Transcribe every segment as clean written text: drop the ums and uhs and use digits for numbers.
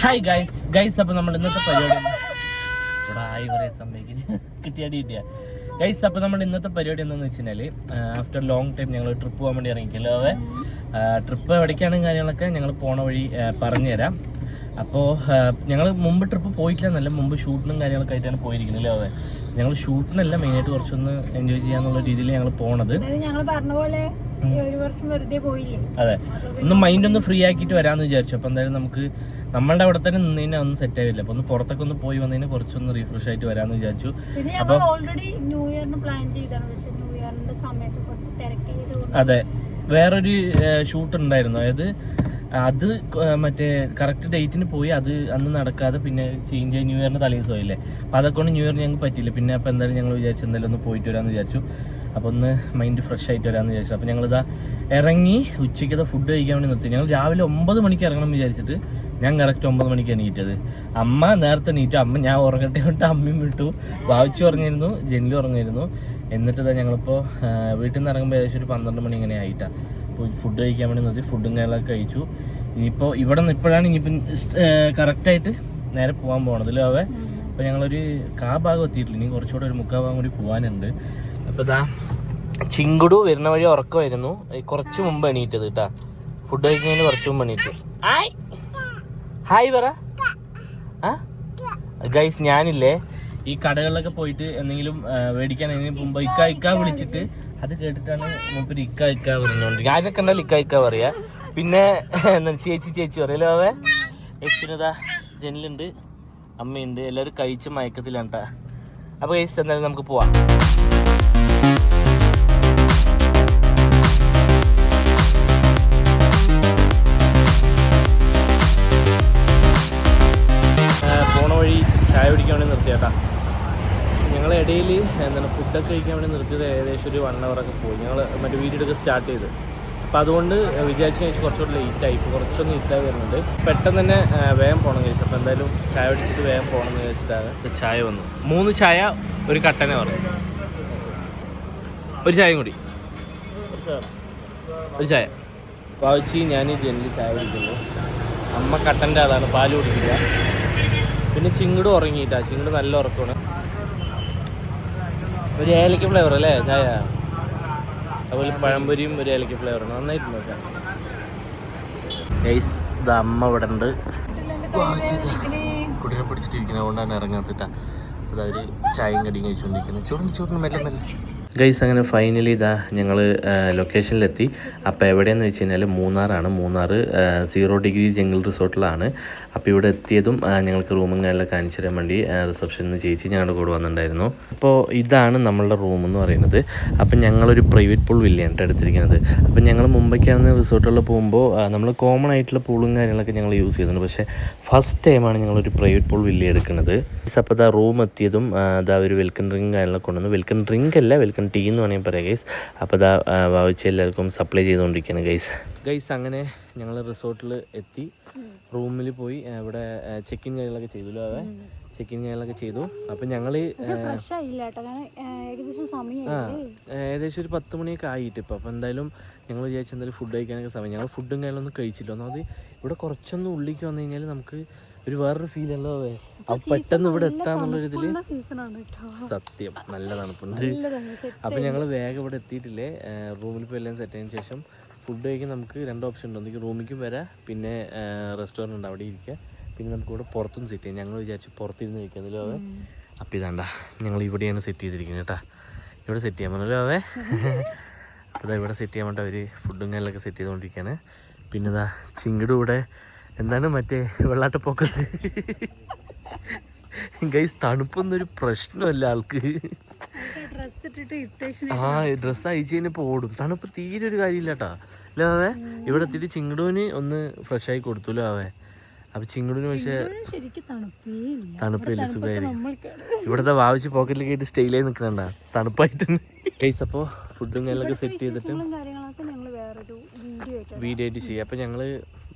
Hi guys അപ്പോൾ നമ്മൾ ഇന്നത്തെ പരിപാടി ഇവിടെ ഹായ് പറയാൻ സമ്മതിക്കില്ല കിട്ടിയ ഗൈസ്. അപ്പോൾ നമ്മൾ ഇന്നത്തെ പരിപാടി എന്താണെന്ന് വെച്ച് കഴിഞ്ഞാൽ ആഫ്റ്റർ ലോങ് ടൈം ഞങ്ങൾ ട്രിപ്പ് പോകാൻ വേണ്ടി ഇറങ്ങിക്കല്ലോ. ട്രിപ്പ് എവിടേക്കാണെങ്കിൽ കാര്യങ്ങളൊക്കെ ഞങ്ങൾ പോണ വഴി പറഞ്ഞുതരാം. അപ്പോൾ ഞങ്ങൾ മുമ്പ് ട്രിപ്പ് പോയിട്ടില്ല എന്നല്ല, മുമ്പ് ഷൂട്ടിനും കാര്യങ്ങളൊക്കെ ആയിട്ടാണ് പോയിരിക്കുന്നത്. അതെ, ഞങ്ങൾ ഷൂട്ടിനല്ല മെയിനായിട്ട് കുറച്ചൊന്ന് എൻജോയ് ചെയ്യാന്നുള്ള രീതിയിൽ ഞങ്ങൾ പോണത്. അതെ, ഒന്ന് മൈൻഡ് ഒന്ന് ഫ്രീ ആക്കിയിട്ട് വരാമെന്ന് വിചാരിച്ചു. അപ്പോൾ എന്തായാലും നമുക്ക് നമ്മളുടെ അവിടെ തന്നെ നിന്ന് കഴിഞ്ഞാൽ ഒന്നും സെറ്റ് ആവില്ല. അപ്പോൾ ഒന്ന് പുറത്തൊക്കെ ഒന്ന് പോയി വന്നതിന് കുറച്ചൊന്ന് റീഫ്രഷ് ആയിട്ട് വരാമെന്ന് വിചാരിച്ചു. അപ്പോൾ അതെ, വേറൊരു ഷൂട്ട് ഉണ്ടായിരുന്നു. അതായത് അത് മറ്റേ കറക്റ്റ് ഡേറ്റിന് പോയി, അത് അന്ന് നടക്കാതെ പിന്നെ ചേഞ്ച് ആയി ന്യൂ ഇയറിന് തലേദിവസമായില്ലേ. അപ്പോൾ അതൊക്കെ കൊണ്ട് ന്യൂ ഇയർ ഞങ്ങൾക്ക് പറ്റില്ല. പിന്നെ അപ്പോൾ എന്തായാലും ഞങ്ങൾ വിചാരിച്ചു എന്തായാലും ഒന്ന് പോയിട്ട് വരാമെന്ന് വിചാരിച്ചു. അപ്പോൾ ഒന്ന് മൈൻഡ് ഫ്രഷ് ആയിട്ട് വരാമെന്ന് വിചാരിച്ചു. അപ്പോൾ ഞങ്ങളിതാ ഇറങ്ങി ഉച്ചയ്ക്കത്തെ ഫുഡ് കഴിക്കാൻ വേണ്ടി നിർത്തി. ഞങ്ങൾ രാവിലെ 9 മണിക്ക് ഇറങ്ങണം എന്ന് വിചാരിച്ചിട്ട് ഞാൻ കറക്റ്റ് 9 മണിക്ക് എണീറ്റത്. അമ്മ നേരത്തെ എണീറ്റു. അമ്മ ഞാൻ ഉറങ്ങട്ടെ കൊണ്ട് അമ്മയും വിട്ടു. വാവിച്ചു ഉറങ്ങിയിരുന്നു, ജെനിലും ഉറങ്ങിയിരുന്നു. എന്നിട്ട് ഇതാ ഞങ്ങളിപ്പോൾ വീട്ടിൽ നിന്ന് ഇറങ്ങുമ്പോൾ ഏകദേശം ഒരു 12 മണി ഇങ്ങനെ ആയിട്ടാണ്. അപ്പോൾ ഫുഡ് കഴിക്കാൻ വേണ്ടി നിർത്തി. ഫുഡും കാര്യങ്ങളൊക്കെ കഴിച്ചു. ഇനിയിപ്പോൾ ഇവിടെ നിന്ന് ഇപ്പോഴാണ് ഇനിയിപ്പം കറക്റ്റായിട്ട് നേരെ പോകാൻ പോകണത് അല്ലേ അവ. അപ്പോൾ ഞങ്ങളൊരു ഭാഗം എത്തിയിട്ടില്ല, ഇനി കുറച്ചുകൂടെ ഒരു 3/4 ഭാഗം കൂടി പോകാനുണ്ട്. അപ്പോൾ ഇതാ ചിങ്കുടു വരുന്ന വഴി ഉറക്കമായിരുന്നു. കുറച്ച് മുമ്പ് എണീറ്റത് കേട്ടാ, ഫുഡ് കഴിക്കുന്നതിന് കുറച്ച് മുമ്പ് എണീറ്റ്. ഹായ് പറ. ഗൈസ്, ഞാനില്ലേ ഈ കടകളിലൊക്കെ പോയിട്ട് എന്തെങ്കിലും മേടിക്കാൻ മുമ്പ് ഇക്ക വിളിച്ചിട്ട് അത് കേട്ടിട്ടാണ് മുമ്പ് ഇക്ക പറഞ്ഞുകൊണ്ടിരിക്കുക. ആരൊക്കെ കണ്ടാലും ഇക്ക പറയാ. പിന്നെ ചേച്ചി പറയല്ലോ. അവ എക്സിനതാ ജനലുണ്ട്, അമ്മയുണ്ട്, എല്ലാവരും കഴിച്ച് മയക്കത്തിലാണ് കേട്ടാ. അപ്പോൾ ഗൈസ് എന്തായാലും നമുക്ക് പോവാം. പോണ വഴി ചായ കുടിക്കാൻ വേണ്ടി നിർത്തിയേട്ടാ. ഞങ്ങൾ ഇടയിൽ എന്താണ് ഫുഡൊക്കെ കഴിക്കാൻ വേണ്ടി നിർത്തിയത് ഏകദേശം ഒരു 1 hour പോയി. ഞങ്ങൾ മറ്റേ വീഡിയോയൊക്കെ സ്റ്റാർട്ട് ചെയ്ത്. അപ്പോൾ അതുകൊണ്ട് വിചാരിച്ചു കഴിച്ച് കുറച്ചുകൂടി ലേറ്റായി. ഇപ്പോൾ കുറച്ചൊന്ന് ലേറ്റായി വരുന്നുണ്ട്. പെട്ടെന്ന് തന്നെ വേഗം പോകണം കഴിച്ചു. അപ്പോൾ എന്തായാലും ചായ കുടിച്ചിട്ട് വേഗം പോകണമെന്ന് വിചാരിച്ചിട്ടാണ് ചായ വന്നു. 3 ചായ ഒരു കട്ടനെ പറഞ്ഞു. ഒരു ചായയും കൂടി, ഒരു ചായ. പാവച്ചി ഞാൻ ജനലിൽ ചായ കുടിക്കുന്നു. അമ്മ കട്ടൻ്റെ ആളാണ്, പാല് കുടിക്കില്ല. പിന്നെ ചിങ്ങട് ഉറങ്ങിയിട്ടാ, ചിങ്ങട് നല്ല ഉറക്കമാണ്. ഒരു ഏലക്ക ഫ്ലേവർ അല്ലേ ചായ, അതുപോലെ പഴംപൊരിയും ഒരു ഏലക്ക ഫ്ലേവറാണ്. നന്നായിട്ടുണ്ട് കേട്ടോ. ഗൈസ്, ഇത് അമ്മ ഇവിടെ ഉണ്ട്. കുട്ടിനെ പിടിച്ചിട്ടിരിക്കുന്നത് കൊണ്ടാണ് ഇറങ്ങാത്തിട്ടാ. അപ്പോൾ അവർ ചായയും കടിയും കഴിച്ചുകൊണ്ടിരിക്കുന്നത്. ചൂടിന് മെല്ലെ. ഗൈസ്, അങ്ങനെ ഫൈനലി ഇതാ ഞങ്ങൾ ലൊക്കേഷനിലെത്തി. അപ്പോൾ എവിടെയെന്ന് വെച്ച് കഴിഞ്ഞാൽ മൂന്നാറാണ്. 0 ഡിഗ്രി ജംഗിൾ റിസോർട്ടിലാണ്. അപ്പോൾ ഇവിടെ എത്തിയതും ഞങ്ങൾക്ക് റൂമും കാര്യങ്ങളൊക്കെ കാണിച്ചു തരാൻ വേണ്ടി റിസപ്ഷനിൽ നിന്ന് ചേച്ചി ഞങ്ങളുടെ കൂടെ വന്നിട്ടുണ്ടായിരുന്നു. അപ്പോൾ ഇതാണ് നമ്മളുടെ റൂമെന്ന് പറയുന്നത്. അപ്പം ഞങ്ങളൊരു പ്രൈവറ്റ് പൂൾ വില്ലയാണ് എടുത്തിരിക്കുന്നത്. അപ്പം ഞങ്ങൾ മുമ്പൊക്കെയാണ് റിസോർട്ടുകളിൽ പോകുമ്പോൾ നമ്മൾ കോമൺ ആയിട്ടുള്ള പൂളും കാര്യങ്ങളൊക്കെ ഞങ്ങൾ യൂസ് ചെയ്തിട്ടുണ്ട്. പക്ഷേ ഫസ്റ്റ് ടൈമാണ് ഞങ്ങളൊരു പ്രൈവറ്റ് പൂൾ വില്ല എടുക്കുന്നത്. അപ്പോൾ ഇതാ റൂം എത്തിയതും അതാ ഒരു വെൽക്കം ഡ്രിങ്ക് കാര്യങ്ങളൊക്കെ കൊണ്ടുവന്നു. വെൽക്കം ഡ്രിങ്ക് അല്ല, വെൽക്കം ടീ എന്ന് വേണമെങ്കിൽ പറയാം ഗൈസ്. അപ്പോൾ ഇതാ വാവിച്ച് എല്ലാവർക്കും സപ്ലൈ ചെയ്തുകൊണ്ടിരിക്കുകയാണ് ഗൈസ്. അങ്ങനെ ഞങ്ങൾ റിസോർട്ടിൽ എത്തി. റൂമിൽ പോയി ഇവിടെ ചെക്കിൻ കാര്യങ്ങളൊക്കെ ചെയ്തു. ചെക്കിൻ കാര്യങ്ങളൊക്കെ ചെയ്തു. അപ്പം ഞങ്ങൾ ഏകദേശം ഒരു 10 മണിയൊക്കെ ആയിട്ട് ഇപ്പോൾ. അപ്പോൾ എന്തായാലും ഞങ്ങൾ വിചാരിച്ചു എന്തായാലും ഫുഡ് കഴിക്കാനൊക്കെ സമയം. ഞങ്ങൾ ഫുഡും കാര്യങ്ങളൊന്നും കഴിച്ചില്ല. ഒന്നാമത് ഇവിടെ കുറച്ചൊന്നും ഉള്ളിലേക്ക് വന്നു കഴിഞ്ഞാൽ നമുക്ക് ഒരു വേറൊരു ഫീൽ ഉള്ളോ. അത് പെട്ടെന്ന് ഇവിടെ എത്താന്നുള്ളൊരു ഇതിൽ സത്യം നല്ല തണുപ്പുണ്ട്. അപ്പം ഞങ്ങൾ വേഗം ഇവിടെ എത്തിയിട്ടില്ലേ. റൂമിൽ പോയി എല്ലാം സെറ്റ് ആയതിനു ശേഷം ഫുഡ് കഴിക്കാൻ നമുക്ക് 2 ഓപ്ഷൻ ഉണ്ട്. ഒന്നെങ്കിൽ റൂമിലേക്കും വരാം, പിന്നെ റെസ്റ്റോറൻറ്റ് ഉണ്ട് അവിടെ ഇരിക്കുക, പിന്നെ നമുക്ക് ഇവിടെ പുറത്തും സെറ്റ് ചെയ്യാം. ഞങ്ങൾ വിചാരിച്ചു പുറത്തിരുന്ന് കഴിക്കാന്നല്ലോ അവ. അപ്പോൾ ഇതാണ്ട ഞങ്ങൾ ഇവിടെയാണ് സെറ്റ് ചെയ്തിരിക്കുന്നത് കേട്ടോ. ഇവിടെ സെറ്റ് ചെയ്യാൻ പറഞ്ഞല്ലോ അവ. അപ്പോൾ ഇവിടെ സെറ്റ് ചെയ്യാൻ വേണ്ടി അവർ ഫുഡും കാര്യങ്ങളൊക്കെ സെറ്റ് ചെയ്തുകൊണ്ടിരിക്കുകയാണ്. പിന്നെ ഇതാ ചിങ്ങടും ഇവിടെ എന്താണ് മറ്റേ വെള്ളാട്ടപ്പോക്കത്. ഗൈസ്, തണുപ്പൊന്നൊരു പ്രശ്നമല്ല ആൾക്ക്. ഡ്രസ്സ് അയച്ചു കഴിഞ്ഞപ്പോൾ ഓടും. തണുപ്പ് തീരെ ഒരു കാര്യമില്ല കേട്ടോ. അല്ലേ അവേ? ഇവിടെ എത്തിയിട്ട് ചിങ്ങടൂന് ഒന്ന് ഫ്രഷ് ആയി കൊടുത്തല്ലോ അവേ. അപ്പൊ ചിങ്ങടൂന് പക്ഷേ തണുപ്പില്ല, സുഖമായിരിക്കും. ഇവിടുത്തെ വാവിച്ച് പോക്കറ്റിൽ കേട്ട് സ്റ്റൈലായി നിൽക്കണണ്ട തണുപ്പായിട്ട്. ഗൈസ്, അപ്പോൾ ഫുഡും കാര്യങ്ങളൊക്കെ സെറ്റ് ചെയ്തിട്ട് വീഡിയോ ആയിട്ട് ചെയ്യാം. അപ്പോൾ ഞങ്ങൾ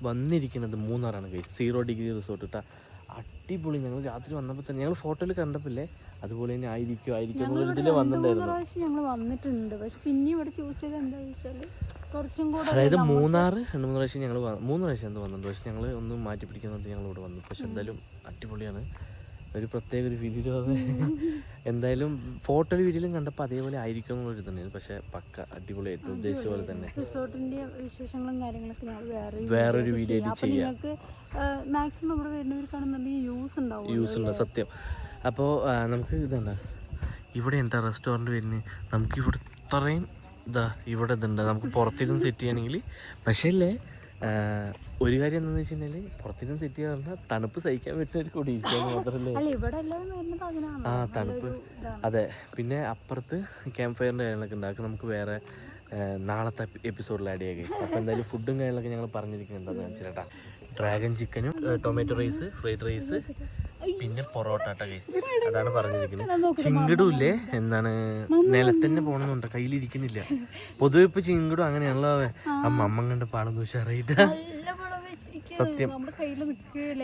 വന്നിരിക്കുന്നത് മൂന്നാറാണ് ഗൈസ്. 0 ഡിഗ്രി റിസോർട്ട് ഇട്ടാ. അടിപൊളി. ഞങ്ങൾ രാത്രി വന്നപ്പോൾ തന്നെ ഞങ്ങൾ ഫോട്ടോയിൽ കണ്ടപ്പോഴേ അതുപോലെ തന്നെ ആയിരിക്കും ഇതിൽ വന്നിട്ടുണ്ടായിരുന്നു. ഞങ്ങൾ വന്നിട്ടുണ്ട്. പക്ഷെ പിന്നെ ഇവിടെ ചൂസ് ചെയ്ത് എന്താ വെച്ചാൽ കുറച്ചും കൂടെ അതായത് മൂന്നാർ 2-3 പ്രാവശ്യം ഞങ്ങൾ 3 പ്രാവശ്യം എന്തോ വന്നിട്ടുണ്ട്. പക്ഷെ ഞങ്ങൾ ഒന്ന് മാറ്റി പിടിക്കുന്നത് ഞങ്ങൾ ഇവിടെ വന്നു. പക്ഷെ എന്തായാലും അടിപൊളിയാണ്. ഒരു പ്രത്യേക ഒരു ഫീൽ എന്തായാലും ഫോട്ടോയിൽ വീഡിയോയിലും കണ്ടപ്പോൾ അതേപോലെ ആയിരിക്കും എന്നുള്ളൊരു ഇതുണ്ടായിരുന്നു. പക്ഷെ പക്ക അടിപൊളിയായിട്ട് ഉദ്ദേശിച്ച പോലെ തന്നെ. റിസോർട്ടിന്റെ വിശേഷങ്ങളും കാര്യങ്ങളൊക്കെ ഞങ്ങൾ വേറൊരു വീഡിയോയിൽ ചെയ്യാം. നിങ്ങൾക്ക് മാക്സിമം ഇവിടെ വരുന്നവർക്കാണെന്നുണ്ടെങ്കിൽ യൂസ് ഉണ്ട് സത്യം. അപ്പോൾ നമുക്ക് ഇതെന്താ ഇവിടെ എന്താ റെസ്റ്റോറൻറ്റ് വരുന്നത്, നമുക്ക് ഇവിടെ ഇത്രയും ഇവിടെ ഇതുണ്ട്. നമുക്ക് പുറത്തേക്കും സെറ്റ് ചെയ്യണമെങ്കിൽ. പക്ഷേ അല്ലേ ഒരു കാര്യം എന്താണെന്ന് വെച്ച് കഴിഞ്ഞാൽ പുറത്തേക്കും സെറ്റ് ചെയ്യാൻ പറഞ്ഞാൽ തണുപ്പ് സഹിക്കാൻ പറ്റുന്നവർ കൂടി ഇരിക്കാൻ മാത്രമല്ലേ. ആ തണുപ്പ് അതെ. പിന്നെ അപ്പുറത്ത് ക്യാമ്പ് ഫയറിൻ്റെ കാര്യങ്ങളൊക്കെ ഉണ്ടാക്കും. നമുക്ക് വേറെ നാളത്തെ എപ്പിസോഡിൽ ആഡ് ചെയ്യാം. അപ്പോൾ എന്തായാലും ഫുഡും കാര്യങ്ങളൊക്കെ ഞങ്ങൾ പറഞ്ഞിരിക്കുന്നത് എന്താണെന്ന് വെച്ചാൽ കേട്ടോ, ഡ്രാഗൺ ചിക്കനും ടൊമാറ്റോ റൈസ്, ഫ്രൈഡ് റൈസ്, പിന്നെ പൊറോട്ട ഗൈസ്. അതാണ് പറഞ്ഞിരിക്കുന്നത്. ചിങ്കടും ഇല്ലേ എന്താണ് നിലത്തന്നെ പോകണമെന്നുണ്ട്, കയ്യിലിരിക്കുന്നില്ല. പൊതുവെ ഇപ്പൊ ചിങ്കടും അങ്ങനെയാണല്ലോ. അമ്മ കണ്ട് പാടുന്നു ഉഷാറായിട്ട്. സത്യം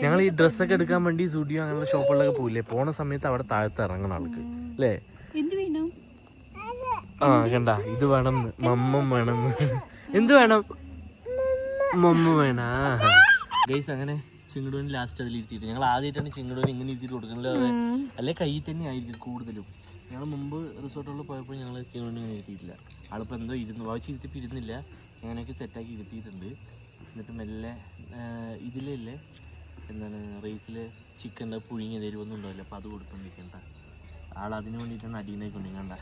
ഞങ്ങൾ ഈ ഡ്രസ്സൊക്കെ എടുക്കാൻ വേണ്ടി സ്റ്റുഡിയോ അങ്ങനെയുള്ള ഷോപ്പുകളിലൊക്കെ പോയില്ലേ, പോണ സമയത്ത് അവിടെ താഴത്ത് ഇറങ്ങണം ആൾക്ക് അല്ലേ. ആ കണ്ട ഇത് വേണം, മമ്മം വേണം. എന്ത് വേണം? മമ്മ വേണ ഗൈസ്. അങ്ങനെ ചിങ്ങടൂന് ലാസ്റ്റ് അതിലിരുത്തിയിട്ട് ഞങ്ങൾ ആദ്യമായിട്ടാണ് ചിങ്ങടൂന് ഇങ്ങനെ ഇരുത്തിയിട്ട് കൊടുക്കുന്നത്. അല്ലെ കയ്യിൽ തന്നെ ആയിരിക്കും കൂടുതലും. ഞങ്ങൾ മുമ്പ് റിസോർട്ടുകളിൽ പോയപ്പോൾ ഞങ്ങൾ ചിങ്ങടൂന് ഇങ്ങനെ ഇരുത്തിയിട്ടില്ല. ആളിപ്പോൾ എന്തോ വായിച്ച് ഇരുത്തിപ്പോൾ ഇരുന്നില്ല. അങ്ങനെയൊക്കെ സെറ്റാക്കി ഇരുത്തിയിട്ടുണ്ട്. എന്നിട്ട് മെല്ലെ ഇതിലല്ലേ എന്താണ് റൈസിൽ ചിക്കൻ്റെ പുഴുങ്ങിയ എരിവൊന്നും ഉണ്ടാവില്ല, അപ്പോൾ അത് കൊടുത്തോണ്ടിരിക്കണ്ട. ആളതിന് വേണ്ടിയിട്ടാണ് അടിയിലേക്ക് കണ്ട.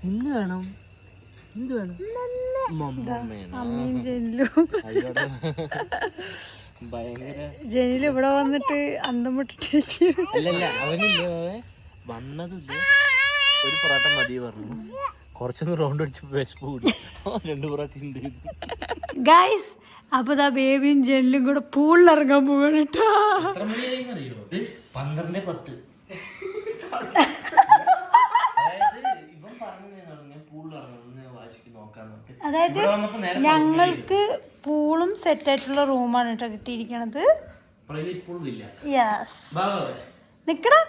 എന്ത് വേണം? എന്ത് വേണം? ജനിൽ ഇവിടെ വന്നിട്ട് അന്തം വിട്ടിട്ട് അല്ലല്ല അവനില്ലേ വന്നതില്ല. ഒരു പൊറോട്ട മതി പറഞ്ഞു. കുറച്ചൊന്ന് റൗണ്ട് അടിച്ച് വിശപ്പ് കൂടി 2 പൊറോട്ട ഉണ്ട്. ഗൈസ് അപ്പൊ ബേബിയും ജെല്ലും കൂടെ പൂളിലിറങ്ങാൻ പോവാണ് കേട്ടോ. 12:10. അതായത് ഞങ്ങൾക്ക് പൂളും സെറ്റായിട്ടുള്ള റൂമാണ് കേട്ടോ കിട്ടിയിരിക്കണത്. യെസ് നിക്കടാ.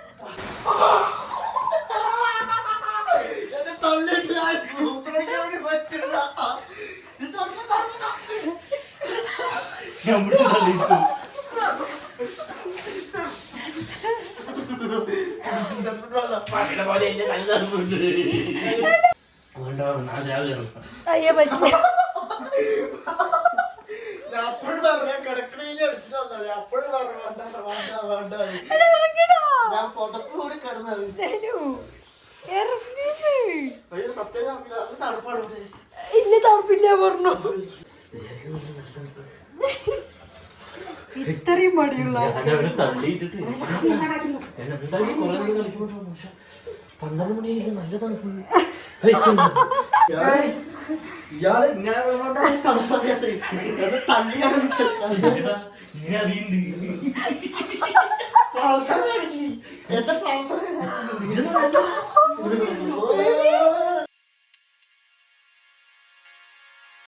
അയ്യോ പറ്റില്ല. ഇല്ല തണുപ്പില്ല പറഞ്ഞു. ഇത്രയും മടിയുള്ള 12 മണിയായില്ല, നല്ല തണുപ്പ്. ഇയാള് ഇങ്ങനെ തണുപ്പറിയാത്ത തള്ളിയാണ് എന്റെ ട്രാൻസ്ഫർ